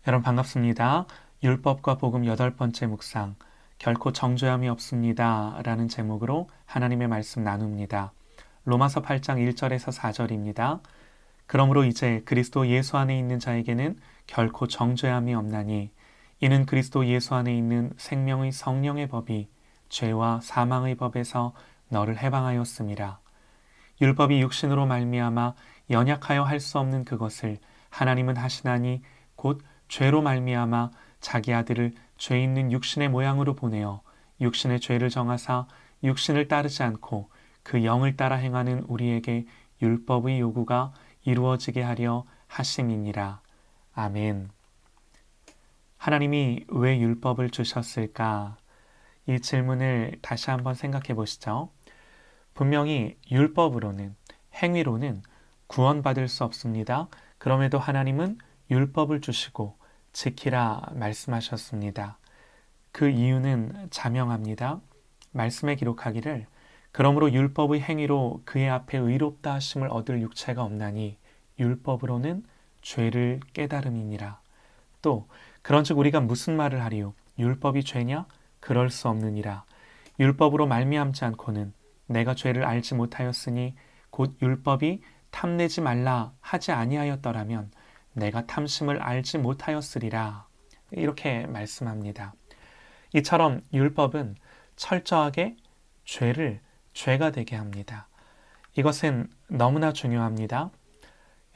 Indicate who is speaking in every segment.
Speaker 1: 여러분 반갑습니다. 율법과 복음 8번째 묵상, 결코 정죄함이 없습니다 라는 제목으로 하나님의 말씀 나눕니다. 로마서 8장 1절에서 4절입니다. 그러므로 이제 그리스도 예수 안에 있는 자에게는 결코 정죄함이 없나니 이는 그리스도 예수 안에 있는 생명의 성령의 법이 죄와 사망의 법에서 너를 해방하였음이라. 율법이 육신으로 말미암아 연약하여 할 수 없는 그것을 하나님은 하시나니 곧 죄로 말미암아 자기 아들을 죄 있는 육신의 모양으로 보내어 육신의 죄를 정하사 육신을 따르지 않고 그 영을 따라 행하는 우리에게 율법의 요구가 이루어지게 하려 하심이니라. 아멘. 하나님이 왜 율법을 주셨을까? 이 질문을 다시 한번 생각해 보시죠. 분명히 율법으로는, 행위로는 구원받을 수 없습니다. 그럼에도 하나님은 율법을 주시고 지키라 말씀하셨습니다. 그 이유는 자명합니다. 말씀에 기록하기를 그러므로 율법의 행위로 그의 앞에 의롭다 하심을 얻을 육체가 없나니 율법으로는 죄를 깨달음이니라. 또 그런즉 우리가 무슨 말을 하리요? 율법이 죄냐? 그럴 수 없느니라. 율법으로 말미암지 않고는 내가 죄를 알지 못하였으니 곧 율법이 탐내지 말라 하지 아니하였더라면 내가 탐심을 알지 못하였으리라. 이렇게 말씀합니다. 이처럼 율법은 철저하게 죄를 죄가 되게 합니다. 이것은 너무나 중요합니다.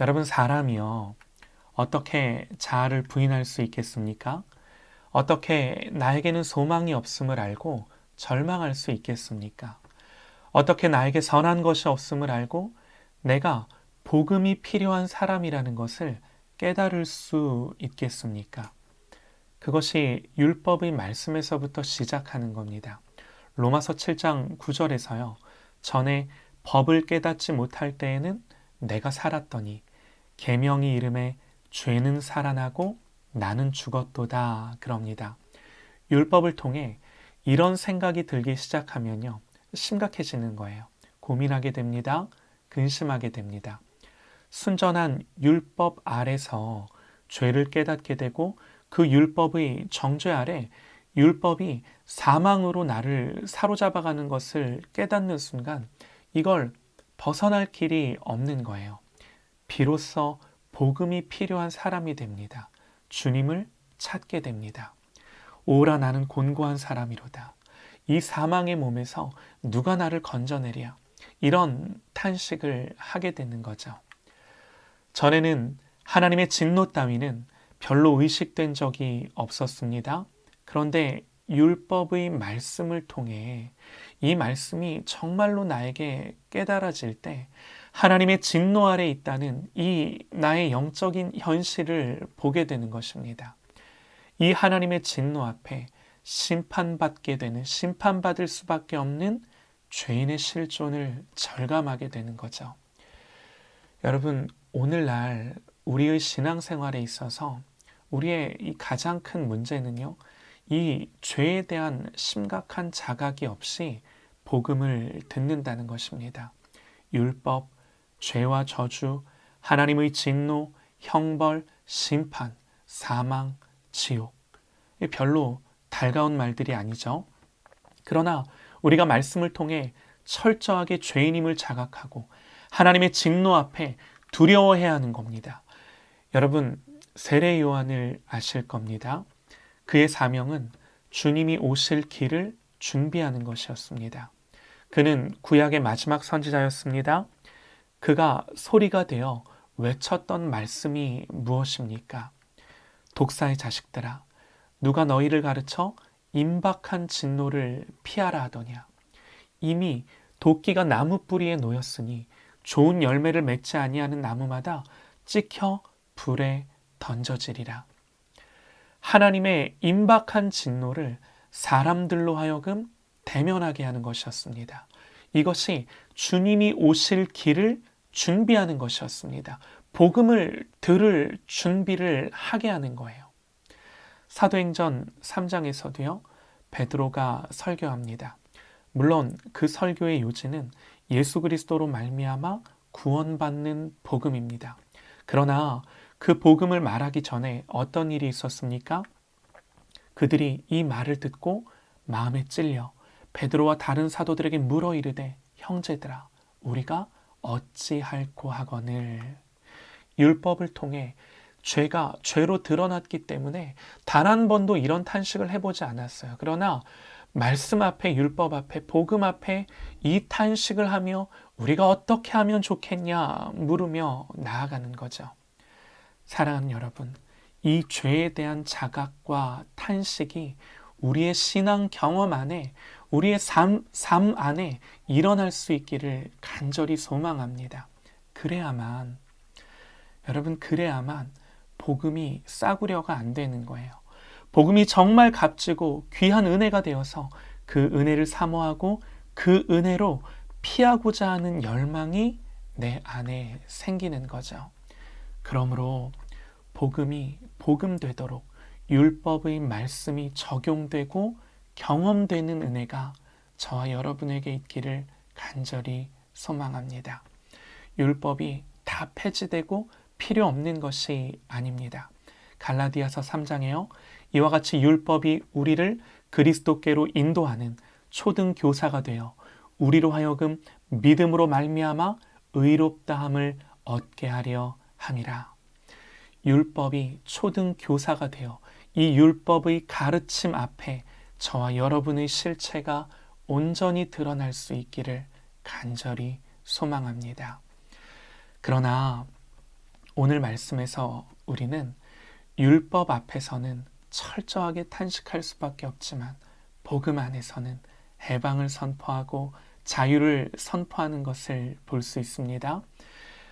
Speaker 1: 여러분, 사람이요, 어떻게 자아를 부인할 수 있겠습니까? 어떻게 나에게는 소망이 없음을 알고 절망할 수 있겠습니까? 어떻게 나에게 선한 것이 없음을 알고 내가 복음이 필요한 사람이라는 것을 깨달을 수 있겠습니까? 그것이 율법의 말씀에서부터 시작하는 겁니다. 로마서 7장 9절에서요. 전에 법을 깨닫지 못할 때에는 내가 살았더니 계명이 이름에 죄는 살아나고 나는 죽었도다 그럽니다. 율법을 통해 이런 생각이 들기 시작하면요. 심각해지는 거예요. 고민하게 됩니다. 근심하게 됩니다. 순전한 율법 아래서 죄를 깨닫게 되고 그 율법의 정죄 아래 율법이 사망으로 나를 사로잡아가는 것을 깨닫는 순간 이걸 벗어날 길이 없는 거예요. 비로소 복음이 필요한 사람이 됩니다. 주님을 찾게 됩니다. 오라 나는 곤고한 사람이로다. 이 사망의 몸에서 누가 나를 건져내랴. 이런 탄식을 하게 되는 거죠. 전에는 하나님의 진노 따위는 별로 의식된 적이 없었습니다. 그런데 율법의 말씀을 통해 이 말씀이 정말로 나에게 깨달아질 때 하나님의 진노 아래 있다는 이 나의 영적인 현실을 보게 되는 것입니다. 이 하나님의 진노 앞에 심판받게 되는, 심판받을 수밖에 없는 죄인의 실존을 절감하게 되는 거죠. 여러분, 오늘날 우리의 신앙생활에 있어서 우리의 이 가장 큰 문제는요, 이 죄에 대한 심각한 자각이 없이 복음을 듣는다는 것입니다. 율법, 죄와 저주, 하나님의 진노, 형벌, 심판, 사망, 지옥. 별로 달가운 말들이 아니죠. 그러나 우리가 말씀을 통해 철저하게 죄인임을 자각하고 하나님의 진노 앞에 두려워해야 하는 겁니다. 여러분, 세례 요한을 아실 겁니다. 그의 사명은 주님이 오실 길을 준비하는 것이었습니다. 그는 구약의 마지막 선지자였습니다. 그가 소리가 되어 외쳤던 말씀이 무엇입니까? 독사의 자식들아, 누가 너희를 가르쳐 임박한 진노를 피하라 하더냐. 이미 도끼가 나무 뿌리에 놓였으니 좋은 열매를 맺지 아니하는 나무마다 찍혀 불에 던져지리라. 하나님의 임박한 진노를 사람들로 하여금 대면하게 하는 것이었습니다. 이것이 주님이 오실 길을 준비하는 것이었습니다. 복음을 들을 준비를 하게 하는 거예요. 사도행전 3장에서도요, 베드로가 설교합니다. 물론 그 설교의 요지는 예수 그리스도로 말미암아 구원받는 복음입니다. 그러나 그 복음을 말하기 전에 어떤 일이 있었습니까? 그들이 이 말을 듣고 마음에 찔려 베드로와 다른 사도들에게 물어 이르되 형제들아 우리가 어찌할꼬 하거늘. 율법을 통해 죄가 죄로 드러났기 때문에 단 한 번도 이런 탄식을 해보지 않았어요. 그러나 말씀 앞에, 율법 앞에, 복음 앞에 이 탄식을 하며 우리가 어떻게 하면 좋겠냐 물으며 나아가는 거죠. 사랑하는 여러분, 이 죄에 대한 자각과 탄식이 우리의 신앙 경험 안에, 우리의 삶 안에 일어날 수 있기를 간절히 소망합니다. 그래야만 복음이 싸구려가 안 되는 거예요. 복음이 정말 값지고 귀한 은혜가 되어서 그 은혜를 사모하고 그 은혜로 피하고자 하는 열망이 내 안에 생기는 거죠. 그러므로 복음이 복음 되도록 율법의 말씀이 적용되고 경험되는 은혜가 저와 여러분에게 있기를 간절히 소망합니다. 율법이 다 폐지되고 필요 없는 것이 아닙니다. 갈라디아서 3장에요. 이와 같이 율법이 우리를 그리스도께로 인도하는 초등 교사가 되어 우리로 하여금 믿음으로 말미암아 의롭다함을 얻게 하려 함이라. 율법이 초등 교사가 되어 이 율법의 가르침 앞에 저와 여러분의 실체가 온전히 드러날 수 있기를 간절히 소망합니다. 그러나 오늘 말씀에서 우리는 율법 앞에서는 철저하게 탄식할 수밖에 없지만 복음 안에서는 해방을 선포하고 자유를 선포하는 것을 볼 수 있습니다.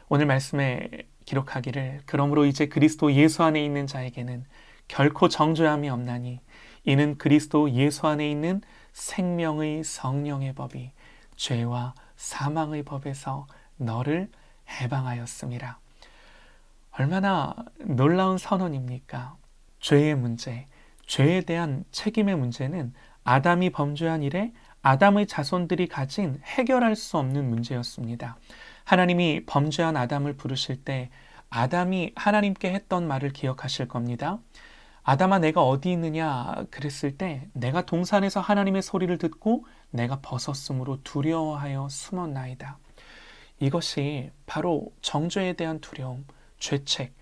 Speaker 1: 오늘 말씀에 기록하기를 그러므로 이제 그리스도 예수 안에 있는 자에게는 결코 정죄함이 없나니 이는 그리스도 예수 안에 있는 생명의 성령의 법이 죄와 사망의 법에서 너를 해방하였음이라. 얼마나 놀라운 선언입니까? 죄의 문제, 죄에 대한 책임의 문제는 아담이 범죄한 이래 아담의 자손들이 가진 해결할 수 없는 문제였습니다. 하나님이 범죄한 아담을 부르실 때 아담이 하나님께 했던 말을 기억하실 겁니다. 아담아 내가 어디 있느냐 그랬을 때 내가 동산에서 하나님의 소리를 듣고 내가 벗었으므로 두려워하여 숨었나이다. 이것이 바로 정죄에 대한 두려움, 죄책,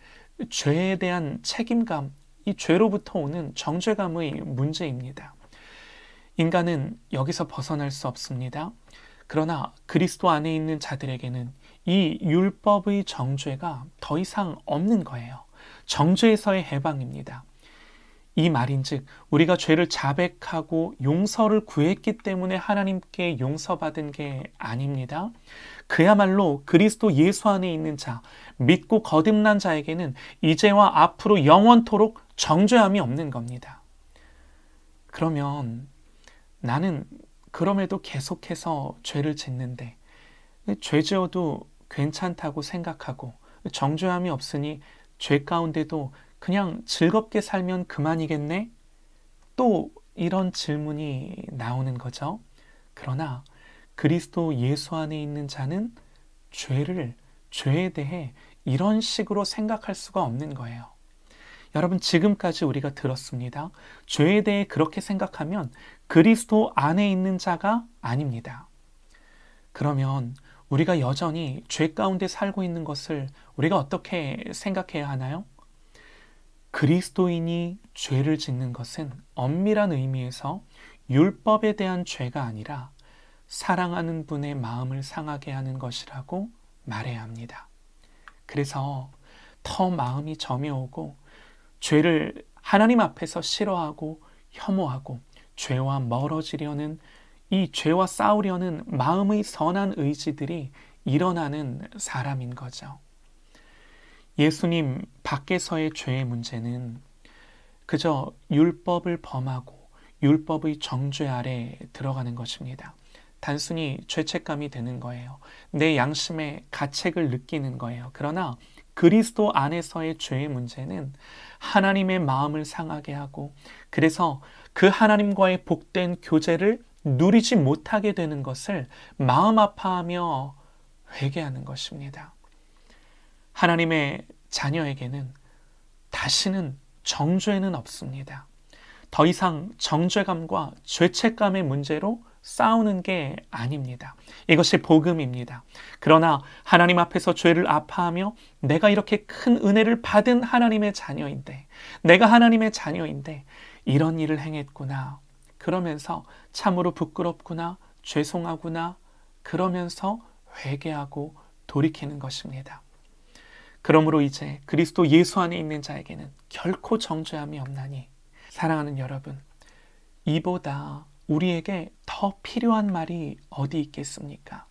Speaker 1: 죄에 대한 책임감, 이 죄로부터 오는 정죄감의 문제입니다. 인간은 여기서 벗어날 수 없습니다. 그러나 그리스도 안에 있는 자들에게는 이 율법의 정죄가 더 이상 없는 거예요. 정죄에서의 해방입니다. 이 말인즉 우리가 죄를 자백하고 용서를 구했기 때문에 하나님께 용서받은 게 아닙니다. 그야말로 그리스도 예수 안에 있는 자, 믿고 거듭난 자에게는 이제와 앞으로 영원토록 정죄함이 없는 겁니다. 그러면 나는 그럼에도 계속해서 죄를 짓는데 죄 지어도 괜찮다고 생각하고 정죄함이 없으니 죄 가운데도 그냥 즐겁게 살면 그만이겠네? 또 이런 질문이 나오는 거죠. 그러나 그리스도 예수 안에 있는 자는 죄에 대해 이런 식으로 생각할 수가 없는 거예요. 여러분 지금까지 우리가 들었습니다. 죄에 대해 그렇게 생각하면 그리스도 안에 있는 자가 아닙니다. 그러면 우리가 여전히 죄 가운데 살고 있는 것을 우리가 어떻게 생각해야 하나요? 그리스도인이 죄를 짓는 것은 엄밀한 의미에서 율법에 대한 죄가 아니라 사랑하는 분의 마음을 상하게 하는 것이라고 말해야 합니다. 그래서 더 마음이 점이 오고 죄를 하나님 앞에서 싫어하고 혐오하고 죄와 멀어지려는 이 죄와 싸우려는 마음의 선한 의지들이 일어나는 사람인 거죠. 예수님 밖에서의 죄의 문제는 그저 율법을 범하고 율법의 정죄 아래 들어가는 것입니다. 단순히 죄책감이 드는 거예요. 내 양심의 가책을 느끼는 거예요. 그러나 그리스도 안에서의 죄의 문제는 하나님의 마음을 상하게 하고 그래서 그 하나님과의 복된 교제를 누리지 못하게 되는 것을 마음 아파하며 회개하는 것입니다. 하나님의 자녀에게는 다시는 정죄는 없습니다. 더 이상 정죄감과 죄책감의 문제로 싸우는 게 아닙니다. 이것이 복음입니다. 그러나 하나님 앞에서 죄를 아파하며 내가 이렇게 큰 은혜를 받은 하나님의 자녀인데, 내가 하나님의 자녀인데 이런 일을 행했구나. 그러면서 참으로 부끄럽구나, 죄송하구나. 그러면서 회개하고 돌이키는 것입니다. 그러므로 이제 그리스도 예수 안에 있는 자에게는 결코 정죄함이 없나니, 사랑하는 여러분, 이보다 우리에게 더 필요한 말이 어디 있겠습니까?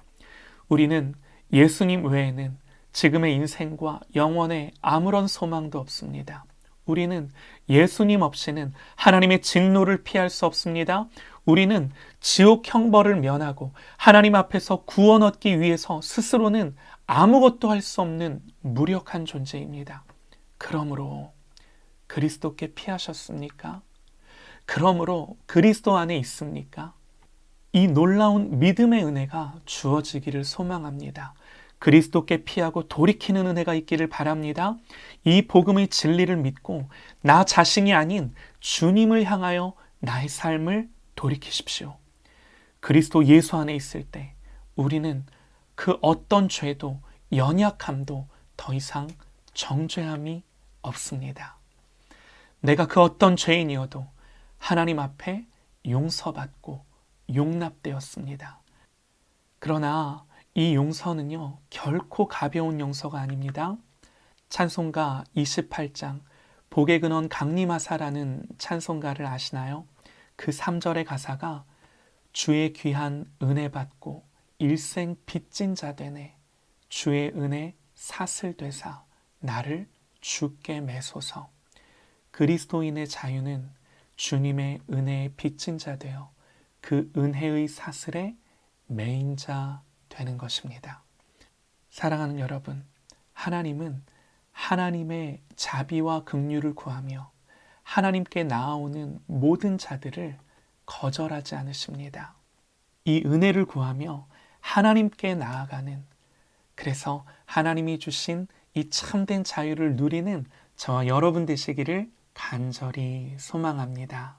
Speaker 1: 우리는 예수님 외에는 지금의 인생과 영원에 아무런 소망도 없습니다. 우리는 예수님 없이는 하나님의 진노를 피할 수 없습니다. 우리는 지옥 형벌을 면하고 하나님 앞에서 구원 얻기 위해서 스스로는 아무것도 할 수 없는 무력한 존재입니다. 그러므로 그리스도께 피하셨습니까? 그러므로 그리스도 안에 있습니까? 이 놀라운 믿음의 은혜가 주어지기를 소망합니다. 그리스도께 피하고 돌이키는 은혜가 있기를 바랍니다. 이 복음의 진리를 믿고 나 자신이 아닌 주님을 향하여 나의 삶을 돌이키십시오. 그리스도 예수 안에 있을 때 우리는 그 어떤 죄도 연약함도 더 이상 정죄함이 없습니다. 내가 그 어떤 죄인이어도 하나님 앞에 용서받고 용납되었습니다. 그러나 이 용서는요, 결코 가벼운 용서가 아닙니다. 찬송가 28장 복의 근원 강림하사라는 찬송가를 아시나요? 그 3절의 가사가 주의 귀한 은혜 받고 일생 빚진 자 되네, 주의 은혜 사슬 되사 나를 주께 매소서. 그리스도인의 자유는 주님의 은혜에 빚진 자 되어 그 은혜의 사슬에 매인 자 되는 것입니다. 사랑하는 여러분, 하나님은 하나님의 자비와 긍휼을 구하며 하나님께 나아오는 모든 자들을 거절하지 않으십니다. 이 은혜를 구하며 하나님께 나아가는, 그래서 하나님이 주신 이 참된 자유를 누리는 저와 여러분 되시기를 간절히 소망합니다.